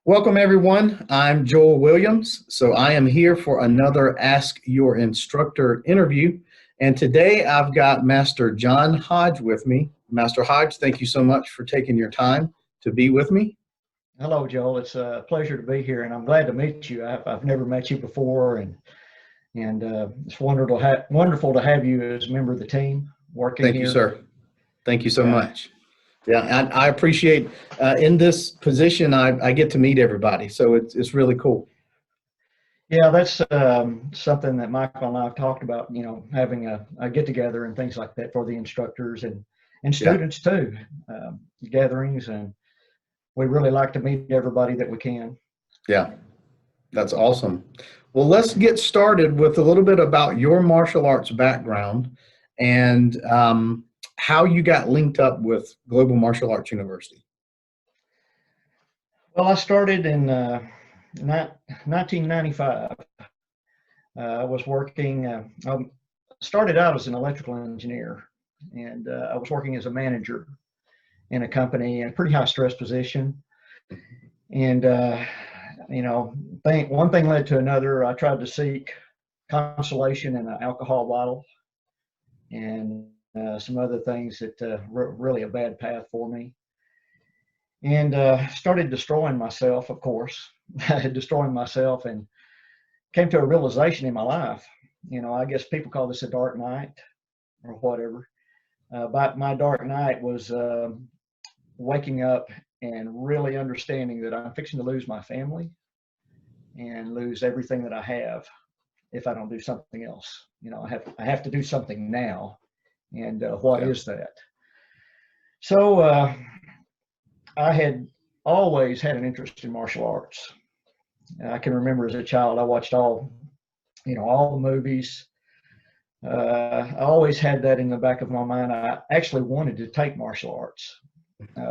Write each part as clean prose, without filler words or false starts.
Welcome, everyone. I'm Joel Williams. So I am here for another Ask Your Instructor interview. And today I've got Master Jon Hodge with me. Master Hodge, thank you so much for taking your time to be with me. Hello, Joel. It's a pleasure to be here, and I'm glad to meet you. I've never met you before, and it's wonderful to have you as a member of the team working Thank you, here. sir. Thank you so Yeah, much. Yeah, and I appreciate in this position, I get to meet everybody. So it's really cool. yeah, that's something that Michael and I have talked about. Having a get together and things like that for the instructors and Yeah, students too, gatherings, and we really like to meet everybody that we can. yeah, that's awesome. Well, let's get started with a little bit about your martial arts background and how you got linked up with Global Martial Arts University. Well, I started in 1995. I was working. Started out as an electrical engineer, and I was working as a manager in a company in a pretty high stress position. And one thing led to another. I tried to seek consolation in an alcohol bottle and some other things that were really a bad path for me. And started destroying myself, of course, destroying myself, and came to a realization in my life. I guess people call this a dark night or whatever. But my dark night was waking up and really understanding that I'm fixing to lose my family and lose everything that I have if I don't do something else. I have to do something now, and what Okay. is that? So I had always had an interest in martial arts. I can remember as a child I watched all the movies. I always had that in the back of my mind. I actually wanted to take martial arts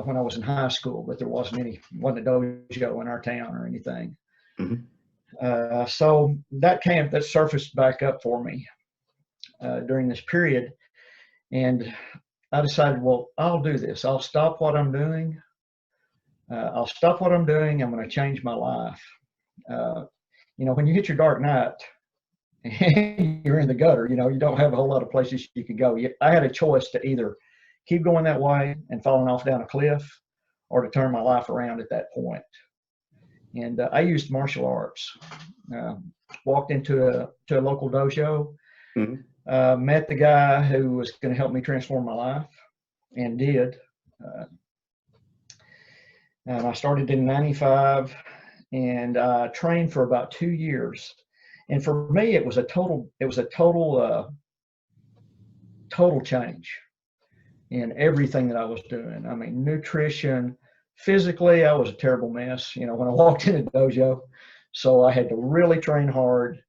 when I was in high school, but there wasn't a dojo in our town or anything. Mhm. So that surfaced back up for me during this period, and I decided, well, I'll do this. I'll stop what I'm doing. I'm going to change my life. Uh, when you hit your dark night, you're in the gutter. You don't have a whole lot of places you could go. I had a choice to either keep going that way and falling off down a cliff, or to turn my life around at that point. And I used martial arts. Uh, Walked into a local dojo, Mhm. met the guy who was going to help me transform my life, and did. Uh, and I started in '95, and I trained for about 2 years. And for me, it was a total change in everything that I was doing. I mean, nutrition, physically, I was a terrible mess, when I walked in the dojo. So I had to really train hard.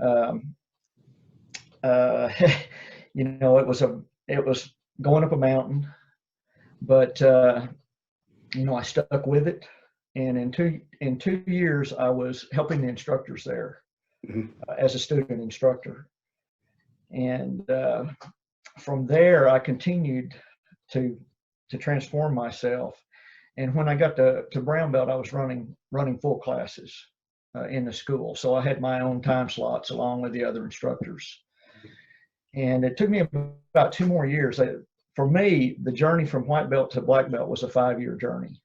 Um, uh, it was going up a mountain, but I stuck with it. And in two years, I was helping the instructors there Mhm. as a student instructor. And from there, I continued to transform myself. And when I got to brown belt, I was running full classes in the school. So I had my own time slots along with the other instructors. And it took me about 2 more years. For me, the journey from white belt to black belt was a 5-year journey.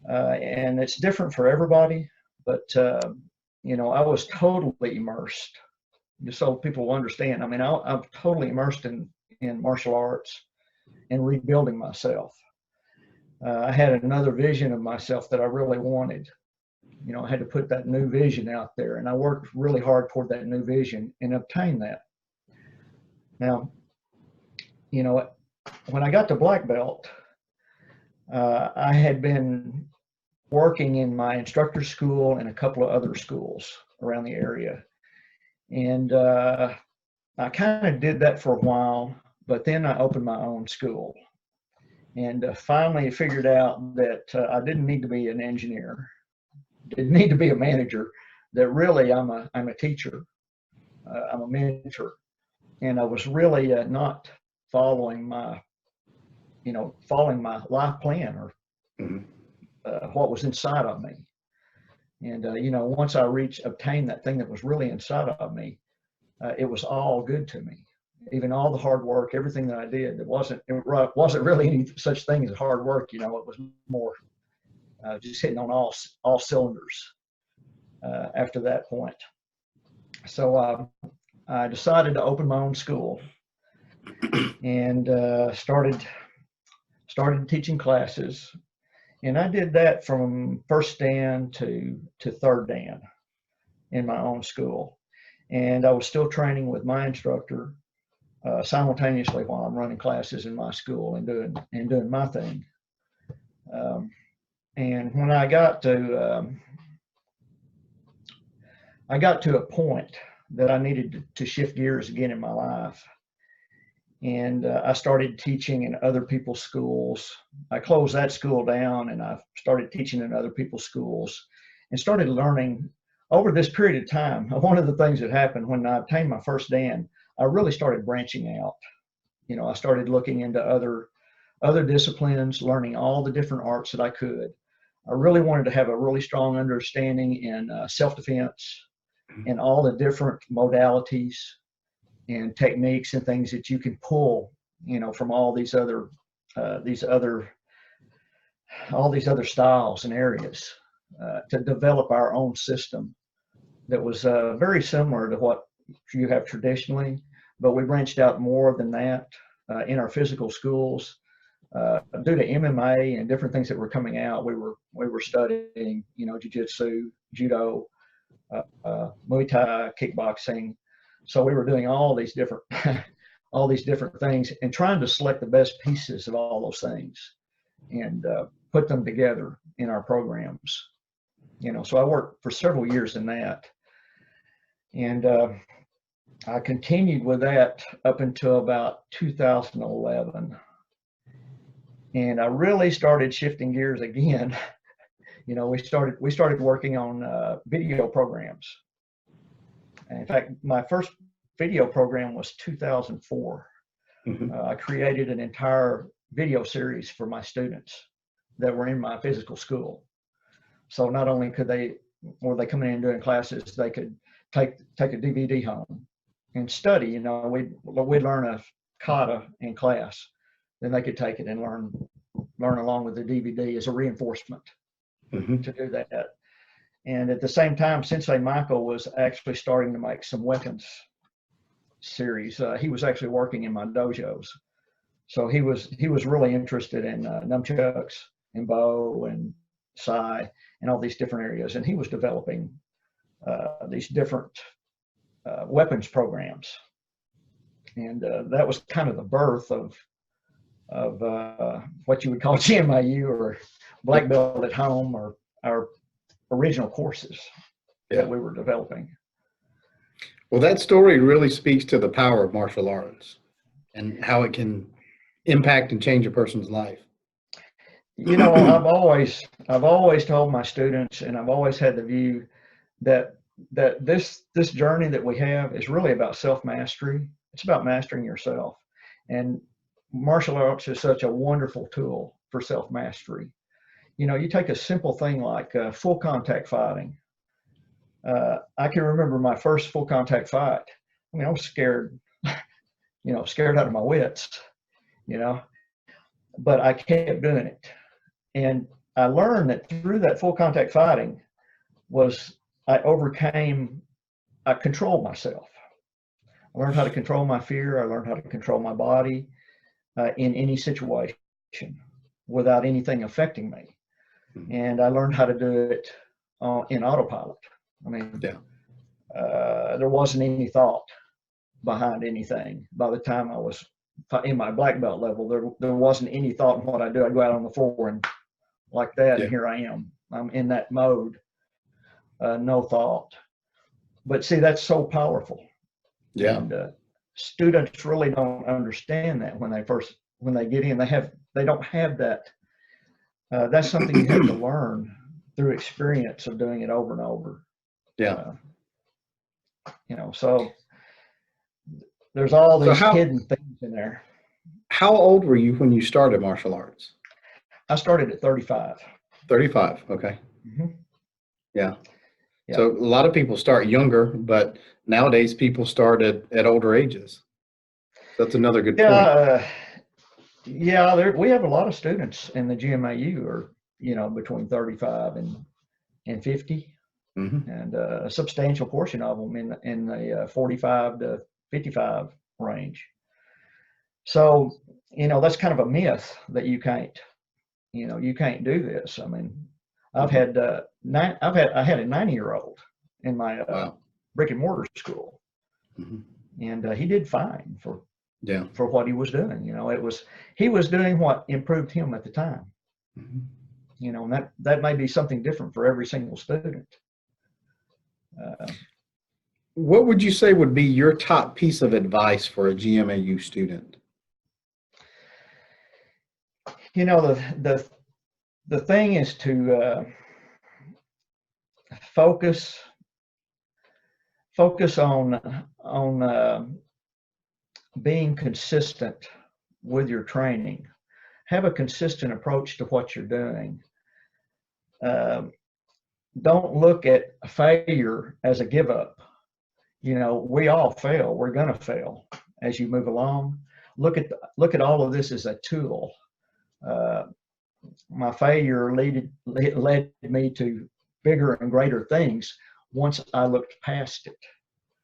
And it's different for everybody, but I was totally immersed. Just so people will understand. I mean, I'm totally immersed in martial arts and rebuilding myself. I had another vision of myself that I really wanted. I had to put that new vision out there, and I worked really hard toward that new vision and obtained that. Now, when I got to black belt, I had been working in my instructor school and a couple of other schools around the area. And I kind of did that for a while, but then I opened my own school. And finally figured out that I didn't need to be an engineer, didn't need to be a manager, that really I'm a teacher, I'm a mentor. And I was really not following my life plan or Mhm. what was inside of me. And, you know, once I obtained that thing that was really inside of me, it was all good to me. Even all the hard work, everything that I did, it wasn't really any such thing as hard work. You know, it was more just hitting on all cylinders after that point. So I decided to open my own school and started teaching classes. And I did that from first Dan to third Dan in my own school. And I was still training with my instructor simultaneously while I'm running classes in my school and doing my thing. And when I got to a point that I needed to shift gears again in my life, and I started teaching in other people's schools. I closed that school down and I started teaching in other people's schools and started learning over this period of time. One of the things that happened when I obtained my first Dan, I really started branching out. You know, I started looking into other disciplines, learning all the different arts that I could. I really wanted to have a really strong understanding in self-defense and all the different modalities and techniques and things that you can pull, you know, from all these other styles and areas to develop our own system that was very similar to what you have traditionally, but we branched out more than that in our physical schools. Due to MMA and different things that were coming out, we were studying, you know, jiu-jitsu, judo, Muay Thai, kickboxing. So we were doing all these different things and trying to select the best pieces of all those things and put them together in our programs. You know, so I worked for several years in that, and I continued with that up until about 2011. And I really started shifting gears again. You know, we started working on video programs. In fact, my first video program was 2004. I created an entire video series for my students that were in my physical school. So not only were they coming in and doing classes, they could take a DVD home and study. You know, we'd learn a kata in class, then they could take it and learn along with the DVD as a reinforcement to do that. And at the same time, Sensei Michael was actually starting to make some weapons series. He was actually working in my dojos, so he was really interested in nunchucks and bow and sai and all these different areas, and he was developing these different weapons programs. And that was kind of the birth of what you would call GMAU or Black Belt at Home, or our original courses that we were developing. Well, that story really speaks to the power of martial arts and how it can impact and change a person's life. You know, I've always told my students, and I've always had the view that this journey that we have is really about self-mastery. It's about mastering yourself. And martial arts is such a wonderful tool for self-mastery. You know, you take a simple thing like full contact fighting. I can remember my first full contact fight. I mean, I was scared, you know, scared out of my wits, you know, but I kept doing it. And I learned that through that full contact fighting I controlled myself. I learned how to control my fear. I learned how to control my body in any situation without anything affecting me. And I learned how to do it in autopilot. I mean, there wasn't any thought behind anything. By the time I was in my black belt level, there wasn't any thought in what I do. I'd go out on the floor and like that, and here I am. I'm in that mode, no thought. But see, that's so powerful. Yeah. And students really don't understand that when they get in. They don't have that. That's something you have to learn through experience of doing it over and over. Yeah. You know, so there's all these hidden things in there. How old were you when you started martial arts? I started at 35. 35. Okay. Mhm. Yeah. Yeah. So a lot of people start younger, but nowadays people start at older ages. So that's another good Yeah, point. yeah. We have a lot of students in the GMAU are, between 35 and 50, Hmm. and a substantial portion of them in the 45 to 55 range. So, that's kind of a myth that you can't do this. I mean, I've Hmm. had I had a 90-year-old in my Wow. brick and mortar school, Hmm. and he did fine Yeah. for what he was doing. He was doing what improved him at the time. Hmm. And that may be something different for every single student. Uh, What would you say would be your top piece of advice for a GMAU student? the the thing is to focus focus on being consistent with your training. Have a consistent approach to what you're doing. Um, don't look at failure as a give up. We all fail. We're going to fail as you move along. Look at all of this as a tool. Uh, my failure led me to bigger and greater things once I looked past it.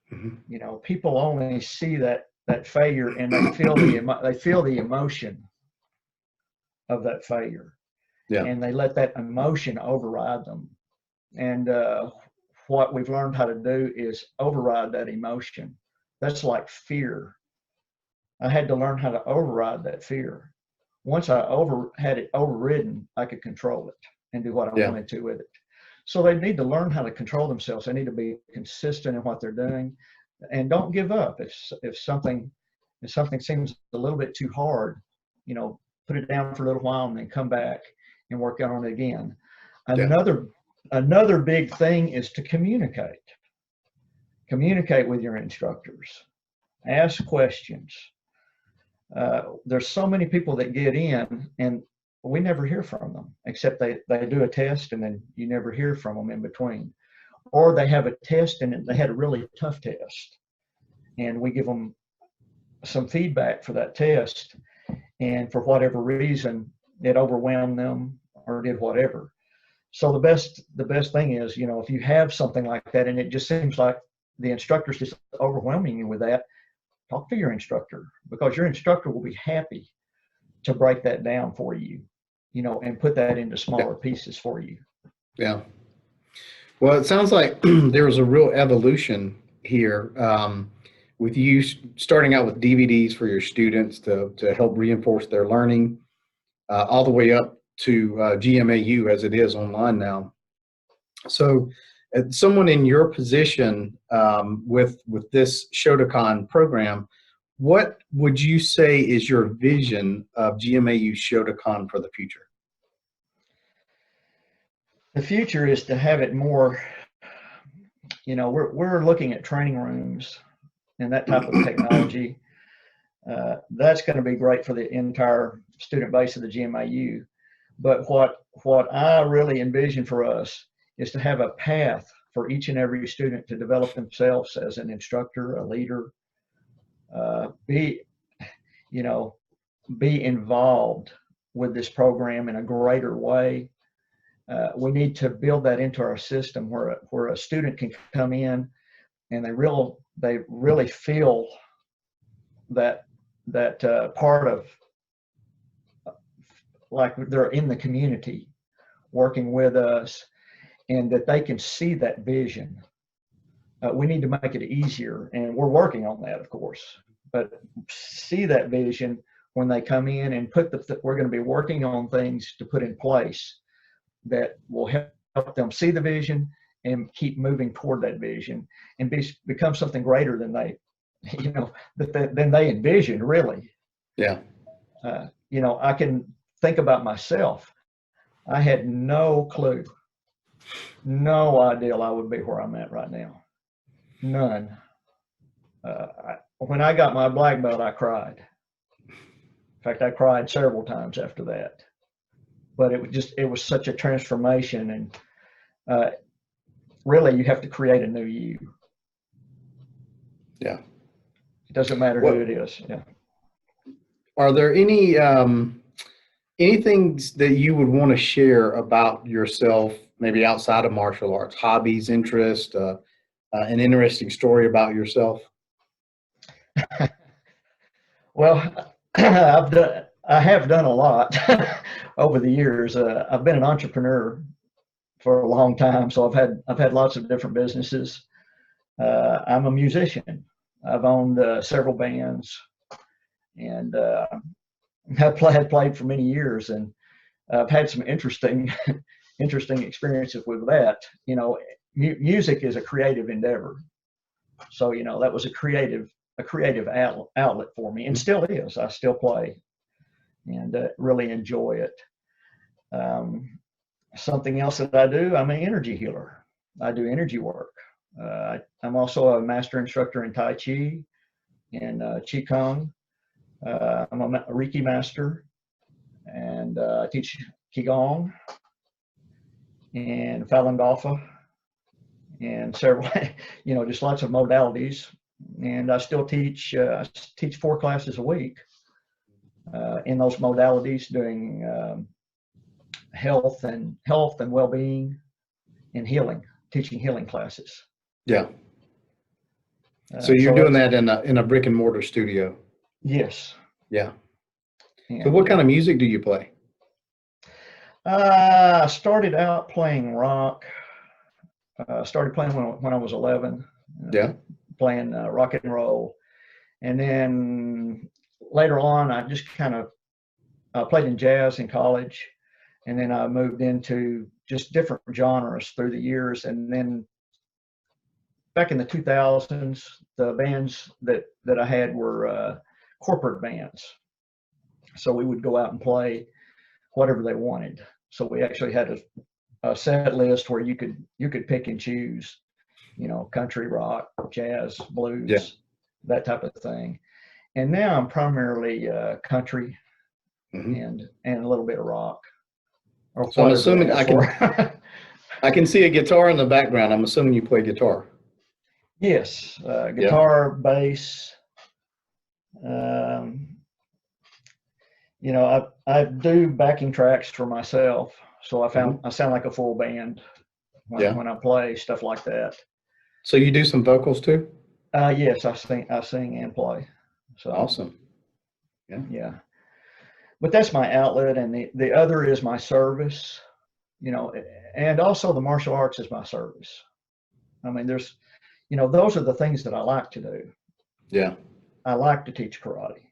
Hmm. People only see that failure, and they feel the emotion of that failure, Yeah. and they let that emotion override them. And what we've learned how to do is override that emotion. That's like fear. I had to learn how to override that fear. Once I had it overridden, I could control it and do what I Yeah. wanted to with it. So they need to learn how to control themselves. They need to be consistent in what they're doing, and don't give up. If something seems a little bit too hard, put it down for a little while and then come back and work on it again. Yeah. Another big thing is to communicate. Communicate with your instructors. Ask questions. There's so many people that get in and we never hear from them, except they do a test and then you never hear from them in between. Or they have a test and they had a really tough test, and we give them some feedback for that test, and for whatever reason it overwhelmed them or did whatever. So the best thing is, if you have something like that and it just seems like the instructor's just overwhelming you with that, talk to your instructor, because your instructor will be happy to break that down for you, and put that into Yeah. smaller pieces for you. Yeah. Well, it sounds like there was a real evolution here, with you starting out with DVDs for your students to help reinforce their learning, all the way up to GMAU as it is online now. So, someone in your position, with this Shotokan program, what would you say is your vision of GMAU Shotokan for the future? The future is to have it more, we're looking at training rooms and that type of technology. That's going to be great for the entire student base of the GMAU. But what I really envision for us is to have a path for each and every student to develop themselves as an instructor, a leader, be you know be involved with this program in a greater way. We need to build that into our system where a student can come in and they really feel that part of, like they're in the community working with us, and that they can see that vision. We need to make it easier, and we're working on that, of course. But see that vision when they come in, and we're going to be working on things to put in place that will help them see the vision and keep moving toward that vision, and become something greater than than they envision, really. Yeah. I can think about myself. I had no clue, no idea I would be where I'm at right now. None. When I got my black belt, I cried. In fact, I cried several times after that. but it was such a transformation. And really, you have to create a new you. Yeah. It doesn't matter who it is. Yeah. Are there any things that you would want to share about yourself, maybe outside of martial arts, hobbies, interest, an interesting story about yourself? Well, I have done a lot over the years. I've been an entrepreneur for a long time, so I've had lots of different businesses. I'm a musician. I've owned several bands, and have played for many years, and I've had some interesting experiences with that. You know, music is a creative endeavor, so you know that was a creative outlet for me, and still is. I still play and really enjoy it. Something else that I do, I'm an energy healer. I do energy work. I'm also a master instructor in Tai Chi and Qigong. I'm a Reiki master, and I teach Qigong and Falun Dafa and several, you know, just lots of modalities. And I still teach 4 classes a week in those modalities, doing health and well-being and healing, teaching healing classes. Yeah. So you're doing that in a brick and mortar studio? Yes. Yeah. And, so what kind of music do you play? I started out playing rock. Started playing when I was 11. Yeah. Playing rock and roll. And then later on, I just kind of played in jazz in college. And then I moved into just different genres through the years. And then back in the 2000s, the bands that I had were corporate bands. So we would go out and play whatever they wanted. So we actually had a set list where you could pick and choose, you know, country, rock, jazz, blues, yeah. that type of thing. And now I'm primarily country and a little bit of rock. So I'm assuming I can see a guitar in the background. I'm assuming you play guitar. Yes, guitar, bass. You know, I do backing tracks for myself, so I sound like a full band when I play stuff like that. So you do some vocals too? Yes, I sing and play. So awesome. Yeah. Yeah. But that's my outlet, and the other is my service, you know, and also the martial arts is my service. I mean, there's, you know, those are the things that I like to do. Yeah. I like to teach karate.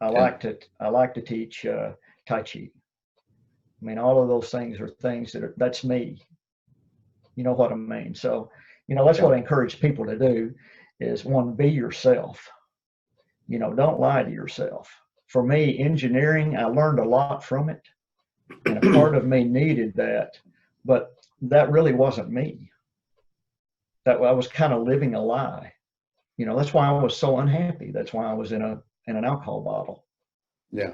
I like to teach Tai Chi. I mean, all of those things are things that's me. You know what I mean? So, you know, that's what I encourage people to do is, one, be yourself. You know, don't lie to yourself. For me, engineering, I learned a lot from it, and a part of me needed that, but that really wasn't me. That I was kind of living a lie. You know, that's why I was so unhappy. That's why I was in an alcohol bottle. Yeah.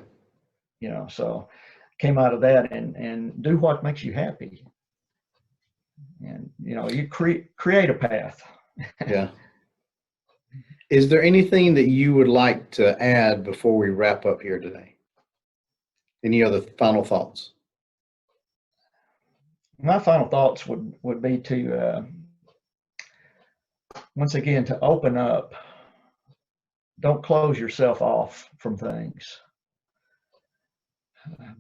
You know, so came out of that and do what makes you happy. And, you know, you create a path. Yeah. Is there anything that you would like to add before we wrap up here today? Any other final thoughts? My final thoughts would be to, once again, to open up. Don't close yourself off from things.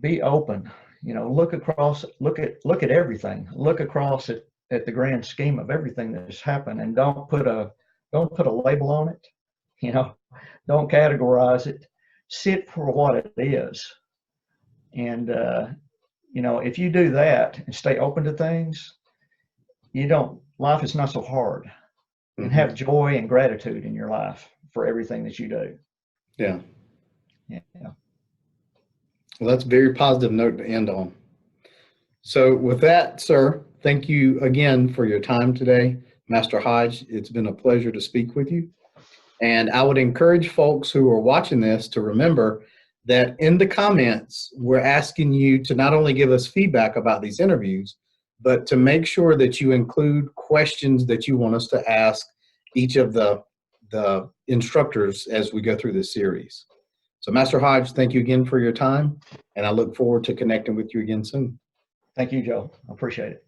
Be open. You know, look at everything. Look across at the grand scheme of everything that's happened, and don't put a label on it. You know, don't categorize it. Sit for what it is. And you know, if you do that and stay open to things, life is not so hard. And have joy and gratitude in your life for everything that you do. Yeah. Yeah. Well, that's a very positive note to end on. So with that, sir, thank you again for your time today, Master Hodge. It's been a pleasure to speak with you. And I would encourage folks who are watching this to remember that in the comments, we're asking you to not only give us feedback about these interviews, but to make sure that you include questions that you want us to ask each of the instructors as we go through this series. So Master Hodge, thank you again for your time, and I look forward to connecting with you again soon. Thank you, Joe. I appreciate it.